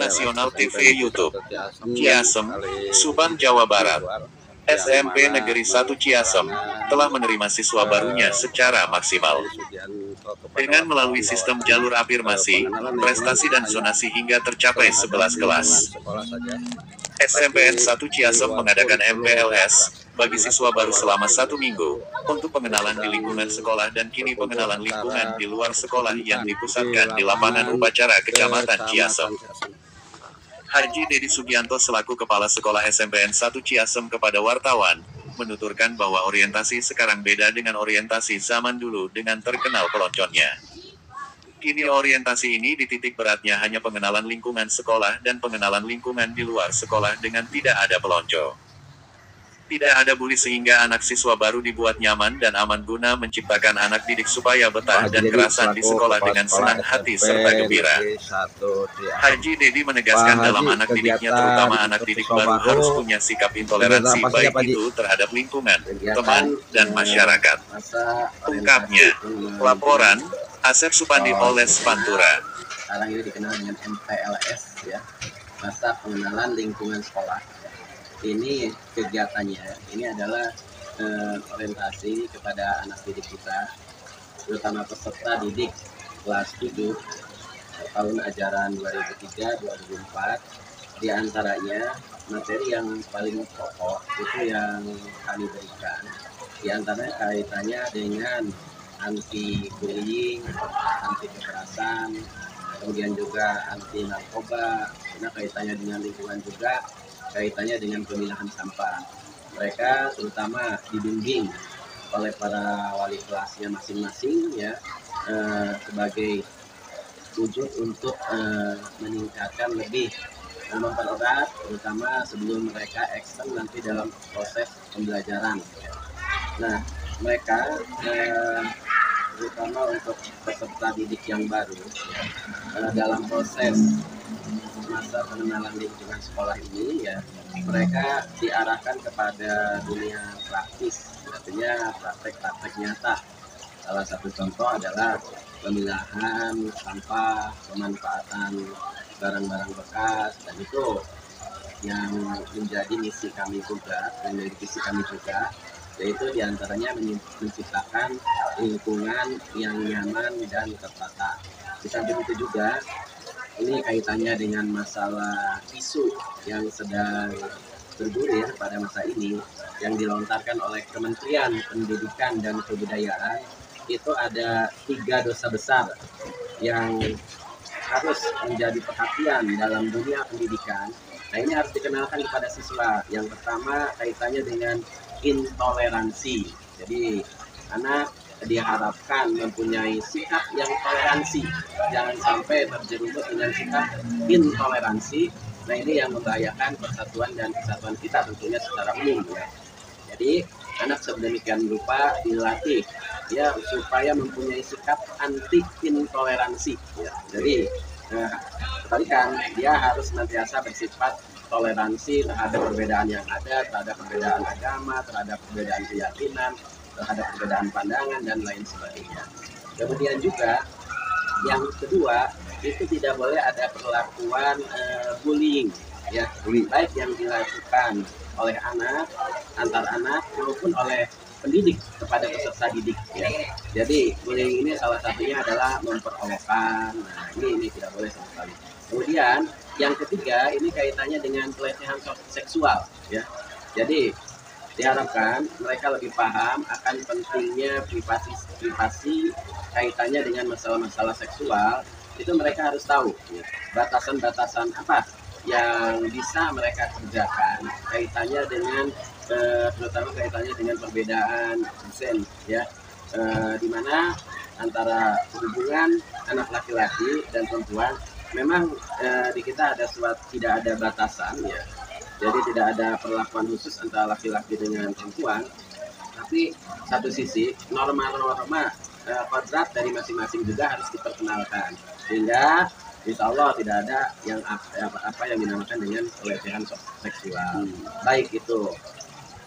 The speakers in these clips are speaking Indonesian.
Nasional TV YouTube Ciasem, Subang, Jawa Barat. SMP Negeri 1 Ciasem telah menerima siswa barunya secara maksimal. Dengan melalui sistem jalur afirmasi, prestasi dan zonasi hingga tercapai 11 kelas. SMPN 1 Ciasem mengadakan MPLS bagi siswa baru selama 1 minggu untuk pengenalan di lingkungan sekolah dan kini pengenalan lingkungan di luar sekolah yang dipusatkan di lapangan upacara Kecamatan Ciasem. Haji Dedi Sugianto selaku Kepala Sekolah SMPN 1 Ciasem kepada wartawan, menuturkan bahwa orientasi sekarang beda dengan orientasi zaman dulu dengan terkenal pelonconnya. Kini orientasi ini dititik beratnya hanya pengenalan lingkungan sekolah dan pengenalan lingkungan di luar sekolah dengan tidak ada pelonco. Tidak ada bully sehingga anak siswa baru dibuat nyaman dan aman guna menciptakan anak didik supaya betah dan kerasan di sekolah dengan senang hati serta gembira. Haji Dedi menegaskan dalam anak didiknya terutama anak didik baru harus punya sikap intoleransi baik itu terhadap lingkungan, teman, dan masyarakat. Ungkapnya, laporan Asep Supandi Oles Pantura. Sekarang ini dikenal dengan MPLS ya, masa pengenalan lingkungan sekolah. Ini kegiatannya, ini adalah orientasi kepada anak didik kita, terutama peserta didik kelas 7 tahun ajaran 2003-2004. Di antaranya materi yang paling pokok itu yang kami berikan, di antaranya kaitannya dengan anti bullying, anti kekerasan, kemudian juga anti narkoba, karena kaitannya dengan lingkungan juga, kaitannya dengan pemilahan sampah. Mereka terutama dibimbing oleh para wali kelasnya masing-masing ya, sebagai wujud untuk meningkatkan lebih mempererat, terutama sebelum mereka ekstern nanti dalam proses pembelajaran. Nah, mereka terutama untuk peserta didik yang baru dalam proses masa pengenalan lingkungan sekolah ini ya, mereka diarahkan kepada dunia praktis, artinya praktek-praktek nyata. Salah satu contoh adalah pemilahan sampah, pemanfaatan barang-barang bekas, dan itu yang menjadi misi kami juga, dan menjadi visi kami juga, yaitu diantaranya menciptakan lingkungan yang nyaman dan tertata. Di samping itu juga ini kaitannya dengan masalah isu yang sedang bergulir pada masa ini yang dilontarkan oleh Kementerian Pendidikan dan Kebudayaan. Itu ada 3 dosa besar yang harus menjadi perhatian dalam dunia pendidikan. Nah, ini harus dikenalkan kepada siswa. Yang pertama kaitannya dengan intoleransi. Jadi anak diharapkan mempunyai sikap yang toleransi, jangan sampai terjerumus dengan sikap intoleransi. Nah, ini yang membahayakan persatuan dan kesatuan kita tentunya secara umum ya. Jadi anak sedemikian rupa dilatih ya supaya mempunyai sikap anti intoleransi ya. Jadi kebalikan, dia harus senantiasa bersifat toleransi terhadap perbedaan yang ada, terhadap perbedaan agama, terhadap perbedaan keyakinan, terhadap perbedaan pandangan dan lain sebagainya. Kemudian juga yang kedua, itu tidak boleh ada perlakuan bullying ya, baik yang dilakukan oleh anak, antar anak maupun oleh pendidik kepada peserta didik ya. Jadi bullying ini salah satunya adalah memperolokkan. Nah, ini tidak boleh sama sekali. Kemudian yang ketiga ini kaitannya dengan pelecehan seksual ya. Jadi diharapkan mereka lebih paham akan pentingnya privasi kaitannya dengan masalah-masalah seksual. Itu mereka harus tahu ya, batasan-batasan apa yang bisa mereka kerjakan kaitannya dengan terutama kaitannya dengan perbedaan gen ya, di mana antara hubungan anak laki-laki dan perempuan memang di kita tidak ada batasan ya. Jadi tidak ada perlakuan khusus antara laki-laki dengan perempuan, tapi satu sisi norma-norma kodrat dari masing-masing juga harus diperkenalkan, sehingga insya Allah tidak ada yang apa yang dinamakan dengan pelecehan seksual, baik itu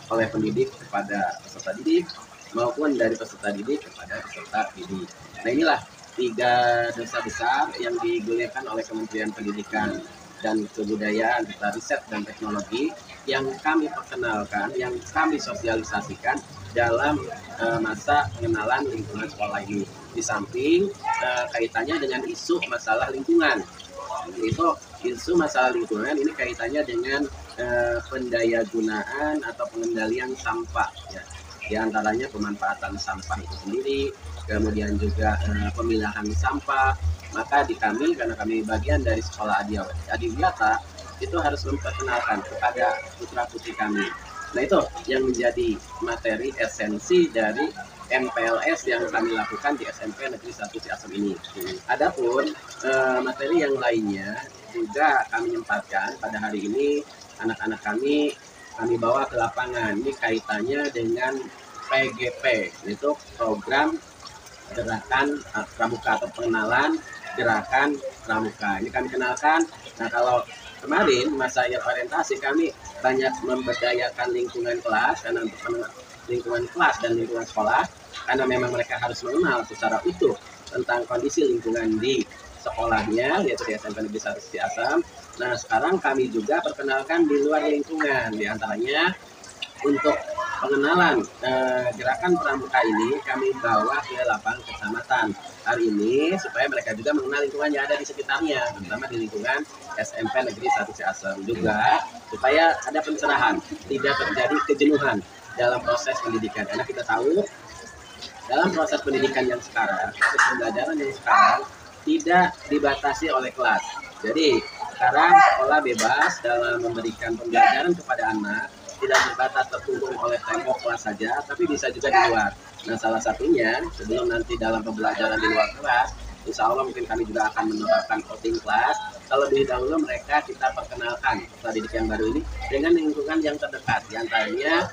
oleh pendidik kepada peserta didik maupun dari peserta didik kepada peserta didik. Nah, inilah 3 dosa besar yang digulirkan oleh Kementerian Pendidikan dan kebudayaan serta riset dan teknologi yang kami perkenalkan, yang kami sosialisasikan dalam masa pengenalan lingkungan sekolah ini. Di samping kaitannya dengan isu masalah lingkungan. Itu isu masalah lingkungan ini kaitannya dengan pendayagunaan atau pengendalian sampah ya. Di antaranya pemanfaatan sampah itu sendiri, kemudian juga pemilahan sampah. Maka di kami, karena kami bagian dari sekolah Adiwiyata, itu harus memperkenalkan kepada putra-putri kami. Nah itu yang menjadi materi esensi dari MPLS yang kami lakukan di SMP Negeri 1 Ciasem ini. Adapun materi yang lainnya juga kami nyempatkan pada hari ini, anak-anak kami bawa ke lapangan. Ini kaitannya dengan PGP, yaitu program gerakan pramuka atau pengenalan gerakan pramuka. Ini kami kenalkan. Nah kalau kemarin masa orientasi kami banyak memberdayakan lingkungan kelas, karena untuk lingkungan kelas dan lingkungan sekolah, karena memang mereka harus mengenal secara utuh tentang kondisi lingkungan di sekolahnya, yaitu di SMP Negeri 1 Ciasem. Nah sekarang kami juga perkenalkan di luar lingkungan, di antaranya untuk pengenalan gerakan pramuka ini kami bawa ke lapangan kecamatan hari ini supaya mereka juga mengenal lingkungan yang ada di sekitarnya, terutama di lingkungan SMP Negeri 1 Ciasem, juga supaya ada pencerahan, tidak terjadi kejenuhan dalam proses pendidikan. Karena kita tahu dalam proses pendidikan yang sekarang, proses pembelajaran yang sekarang tidak dibatasi oleh kelas. Jadi sekarang sekolah bebas dalam memberikan pembelajaran kepada anak, tidak terbatas terkungkung oleh tembok kelas saja, tapi bisa juga di luar. Nah salah satunya sebelum nanti dalam pembelajaran di luar kelas, insya Allah mungkin kami juga akan menerapkan outing kelas. Kalau lebih dahulu mereka kita perkenalkan peserta didik yang baru ini dengan lingkungan yang terdekat. Di antaranya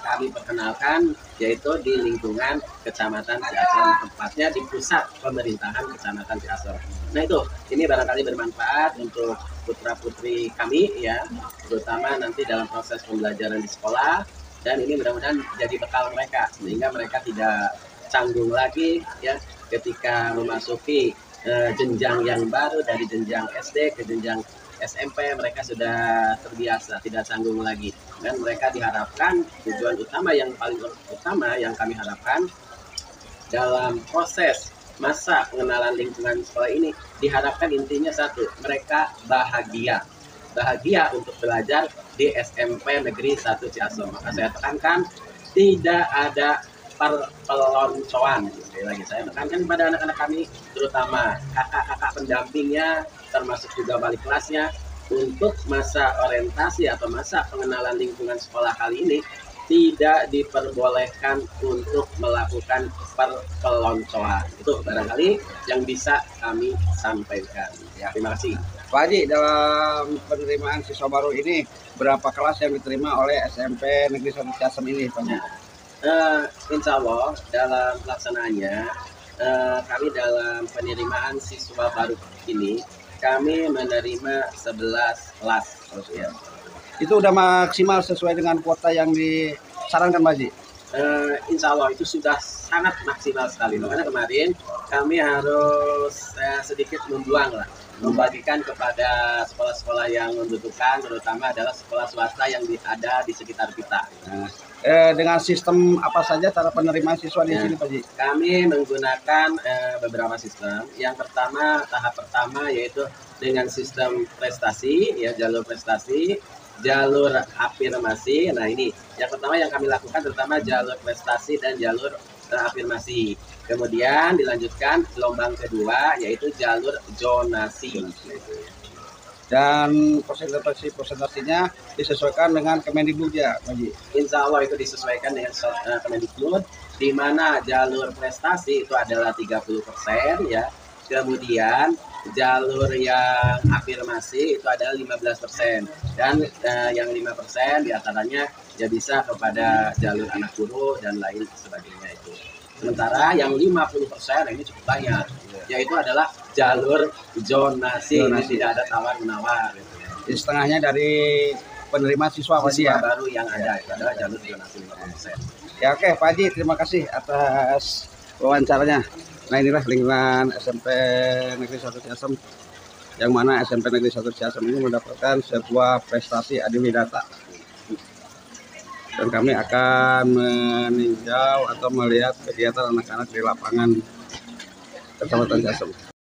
kami perkenalkan yaitu di lingkungan Kecamatan Ciasem, tempatnya di pusat pemerintahan Kecamatan Ciasem. Nah itu, ini barangkali bermanfaat untuk putra-putri kami ya, terutama nanti dalam proses pembelajaran di sekolah, dan ini mudah-mudahan jadi bekal mereka sehingga mereka tidak canggung lagi ya ketika memasuki jenjang yang baru, dari jenjang SD ke jenjang SMP. Mereka sudah terbiasa, tidak canggung lagi, dan mereka diharapkan tujuan utama yang paling utama yang kami harapkan dalam proses masa pengenalan lingkungan sekolah ini, diharapkan intinya satu, mereka bahagia untuk belajar di SMP Negeri 1 Ciasem. Maka saya tekankan tidak ada perpeloncoan. Sekali lagi saya tekankan kepada anak-anak kami, terutama kakak-kakak pendampingnya, termasuk juga wali kelasnya, untuk masa orientasi atau masa pengenalan lingkungan sekolah kali ini tidak diperbolehkan untuk melakukan perpeloncoan. Itu barangkali yang bisa kami sampaikan. Ya, terima kasih. Pak Haji, dalam penerimaan siswa baru ini berapa kelas yang diterima oleh SMP Negeri 1 Ciasem ini, Pak Haji? Insya Allah dalam pelaksanaannya kami dalam penerimaan siswa baru ini kami menerima 11 kelas ya. Itu udah maksimal sesuai dengan kuota yang disarankan, Pak Haji? Insya Allah itu sudah sangat maksimal sekali. Makanya kemarin kami harus sedikit membagikan kepada sekolah-sekolah yang membutuhkan, terutama adalah sekolah swasta yang ada di sekitar kita. Nah, dengan sistem apa saja cara penerimaan siswa di sini, Pak Haji? Kami menggunakan beberapa sistem. Yang pertama, tahap pertama yaitu dengan sistem prestasi, ya, jalur prestasi, jalur afirmasi. Nah ini yang pertama yang kami lakukan, terutama jalur prestasi dan jalur afirmasi. Kemudian dilanjutkan gelombang kedua yaitu jalur zonasi. Dan presentasinya disesuaikan dengan Kemendikbud ya, Pak Haji? Insya Allah itu disesuaikan dengan Kemendikbud, di mana jalur prestasi itu adalah 30% ya. Kemudian jalur yang afirmasi itu adalah 15%, dan yang 5% diantaranya ya bisa kepada jalur anak guru dan lain sebagainya itu. Sementara yang 50% ini cukup banyak, yaitu adalah jalur zonasi. Ini tidak ada tawar-menawar. Di setengahnya dari penerimaan siswa baru yang ada itu adalah jalur zonasi 50%. Ya oke, Pak Haji, terima kasih atas wawancaranya. Nah inilah lingkungan SMP Negeri 1 Ciasem yang mana SMP Negeri 1 Ciasem ini mendapatkan sebuah prestasi adiwidata. Dan kami akan meninjau atau melihat kegiatan anak-anak di lapangan Kecamatan Ciasem.